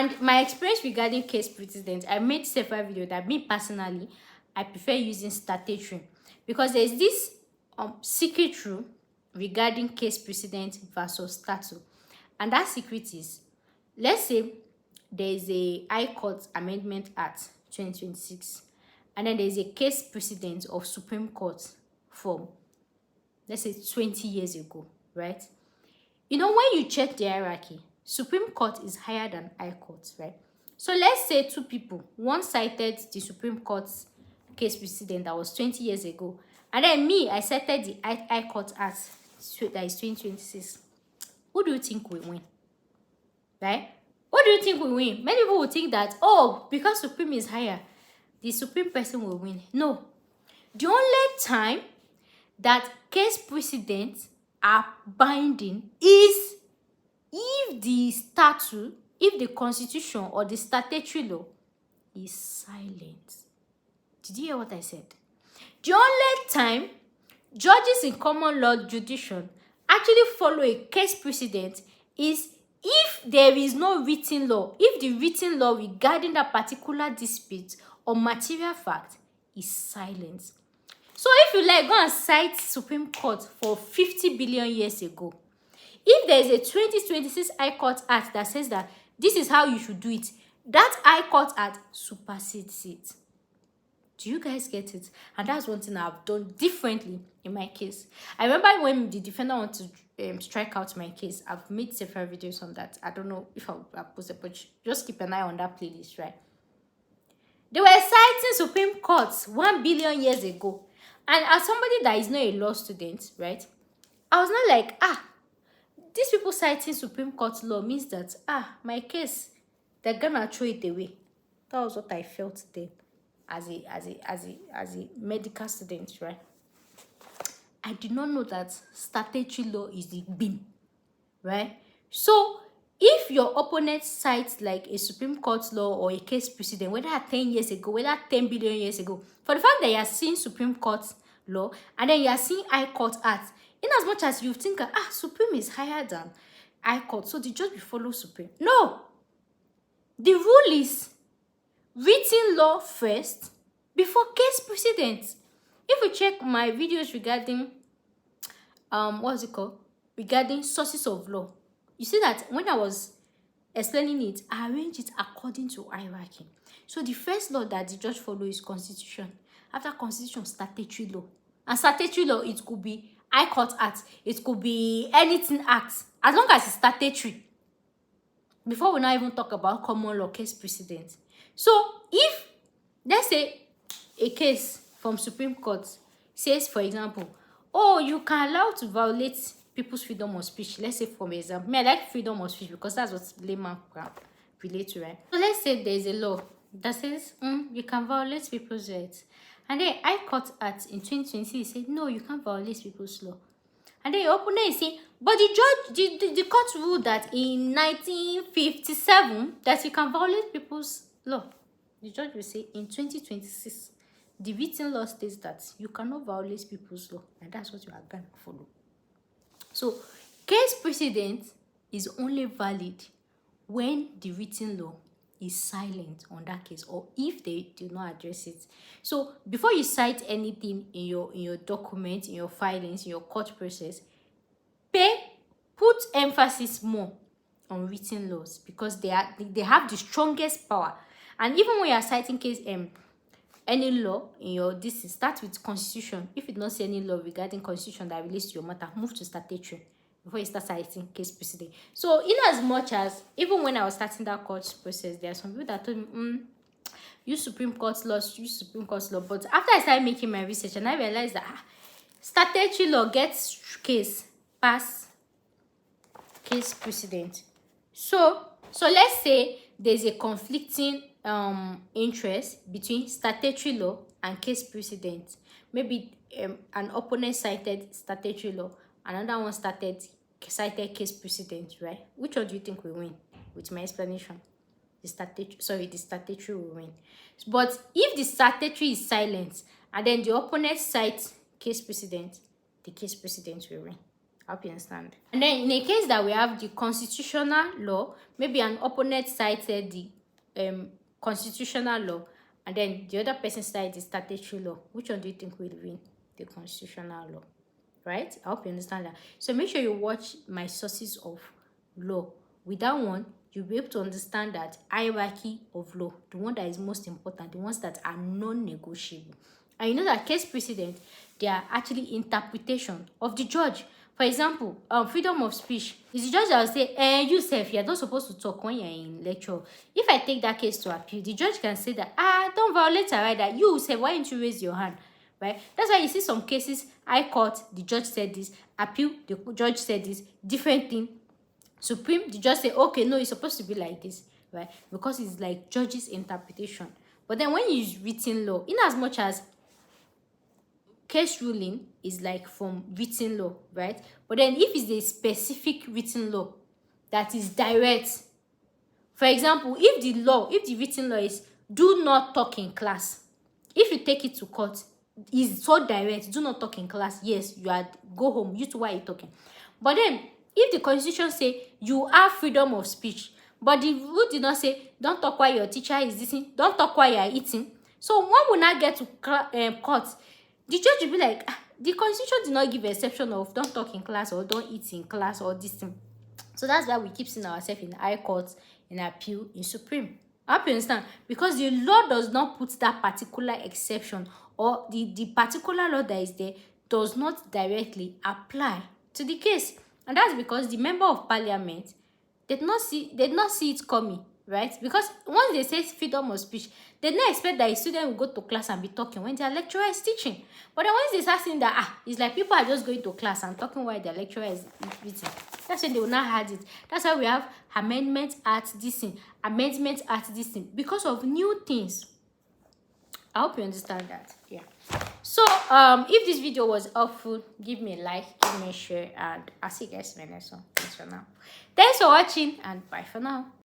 And my experience regarding case precedent, I made several videos that me personally, I prefer using statutory, because there's this secret rule regarding case precedent versus statute. And that secret is, let's say there's a High Court Amendment Act 2026, and then there's a case precedent of Supreme Court from, let's say, 20 years ago, right? You know, when you check the hierarchy, Supreme Court is higher than High Court, right? So let's say two people, one cited the Supreme Court's case precedent that was 20 years ago, and then me, I cited the High Court Act that is 2026. Who do you think will win? Right? What do you think will win? Many people will think that, oh, because Supreme is higher, the Supreme person will win. No. The only time that case precedents are binding is if the statute, if the constitution or the statutory law is silent. Did you hear what I said? The only time judges in common law judicial actually follow a case precedent is if there is no written law, if the written law regarding that particular dispute or material fact is silent. So if you like, go and cite Supreme Court for 50 billion years ago. If there is a 2026 High Court Act that says that this is how you should do it, that High Court Act supersedes it. Do you guys get it? And that's one thing I've done differently in my case. I remember when the defendant wanted to strike out my case, I've made several videos on that. I don't know if I'll post it, but just keep an eye on that playlist, right? They were citing Supreme Court 1 billion years ago. And as somebody that is not a law student, right, I was not like, these people citing Supreme Court law means that, my case, they're gonna throw it away. That was what I felt then as a medical student, right? I did not know that statutory law is the beam, right? So if your opponent cites like a Supreme Court law or a case precedent, whether 10 years ago, whether 10 billion years ago, for the fact that you are seeing Supreme Court law and then you are seeing High Court Act, in as much as you think, Supreme is higher than High Court, so the judge will follow Supreme. No. The rule is written law first before case precedent. If you check my videos regarding regarding sources of law, you see that when I was explaining it, I arranged it according to hierarchy. So the first law that the judge follows is Constitution. After Constitution, statutory law. And statutory law, it could be High Court Act, it could be anything act, as long as it's statutory. Before we now even talk about common law case precedent. So if, let's say, a case from Supreme Court says, for example, you can allow to violate people's freedom of speech. Let's say, for example, I like freedom of speech because that's what layman can relate to, right? So let's say there's a law that says you can violate people's rights. And then High Court Act in 2020 said, no, you can't violate people's law. And then your opponent is saying, but the judge, the court ruled that in 1957 that you can violate people's law. The judge will say, in 2026, the written law states that you cannot violate people's law, and that's what you are going to follow. So, case precedent is only valid when the written law is silent on that case, or if they do not address it. So, before you cite anything in your document, in your filings, in your court process, put emphasis more on written laws, because they have the strongest power. And even when you are citing case any law in your start with Constitution. If you don't see any law regarding Constitution that relates to your matter, move to statutory before you start citing case precedent. So in as much as, even when I was starting that court process, there are some people that told me, use Supreme Court law, but after I started making my research, and I realized that statutory law gets case pass case precedent. So let's say there's a conflicting interest between statutory law and case precedent. Maybe an opponent cited statutory law, another one cited case precedent, right? Which one do you think will win? With my explanation, the statutory will win. But if the statutory is silent and then the opponent cites case precedent, the case precedent will win. I hope you understand. And then in a case that we have the constitutional law, maybe an opponent cited the constitutional law, and then the other person cited the statutory law. Which one do you think will win? The constitutional law, right? I hope you understand that. So make sure you watch my sources of law. With that one, you'll be able to understand that hierarchy of law, the one that is most important, the ones that are non-negotiable. And you know that case precedent, they are actually interpretation of the judge. For example, freedom of speech is the judge that will say, you self, you're not supposed to talk when you're in lecture. If I take that case to appeal, the judge can say that, don't violate her right, that you say, why didn't you raise your hand? Right? That's why you see some cases, high court, the judge said this, appeal, the judge said this, different thing. Supreme, the judge say, okay, no, it's supposed to be like this, right? Because it's like judge's interpretation. But then when you use written law, in as much as case ruling is like from written law, right? But then if it's a specific written law that is direct, for example, if the written law is do not talk in class, if you take it to court, is so direct, do not talk in class, yes, you are, go home, you two, why are you talking? But then if the constitution say you have freedom of speech, but the rule did not say don't talk while your teacher is listening, don't talk while you are eating, so one will not get to court. The judge will be like, the constitution did not give exception of don't talk in class or don't eat in class or this thing. So that's why we keep seeing ourselves in high court, in appeal, in supreme. I hope you understand, because the law does not put that particular exception, or the particular law that is there does not directly apply to the case. And that's because the member of parliament did not see it coming, right? Because once they say freedom of speech, they don't expect that a student will go to class and be talking when their lecturer is teaching. But then once they start saying that, it's like people are just going to class and talking while their lecturer is reading, that's when they will not have it. That's why we have amendment at this thing, amendment at this thing, because of new things. I hope you understand that. Yeah. So if this video was helpful, give me a like, give me a share, and I'll see you guys in the next one. Thanks for now. Thanks for watching, and bye for now.